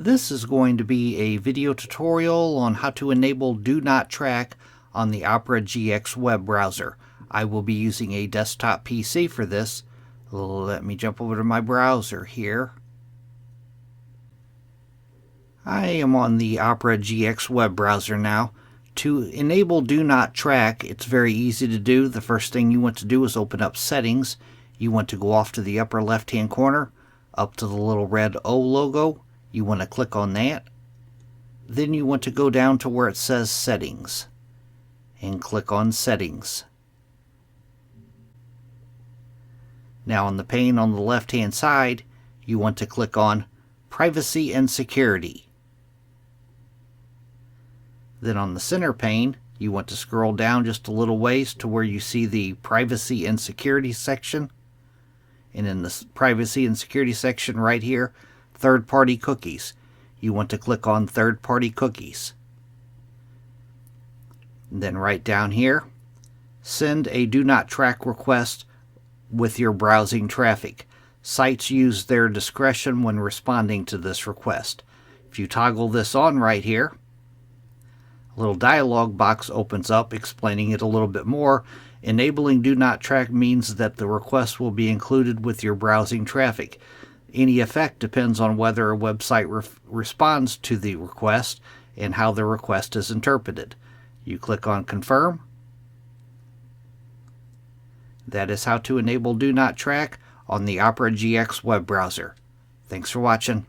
This is going to be a video tutorial on how to enable Do Not Track on the Opera GX web browser. I will be using a desktop PC for this. Let me jump over to my browser here. I am on the Opera GX web browser now. To enable Do Not Track, it's very easy to do. The first thing you want to do is open up Settings. You want to go off to the upper left-hand corner, up to the little red O logo. You want to click on that. Then you want to go down to where it says Settings and click on Settings. Now on the pane on the left-hand side, you want to click on Privacy and Security. Then on the center pane, you want to scroll down just a little ways to where you see the Privacy and Security section. And in the Privacy and Security section right here, Third-party cookies. You want to click on Third-party cookies. And then right down here, send a Do Not Track request with your browsing traffic. Sites use their discretion when responding to this request. If you toggle this on right here, a little dialog box opens up explaining it a little bit more. Enabling Do Not Track means that the request will be included with your browsing traffic. Any effect depends on whether a website responds to the request and how the request is interpreted. You click on Confirm. That is how to enable Do Not Track on the Opera GX web browser. Thanks for watching.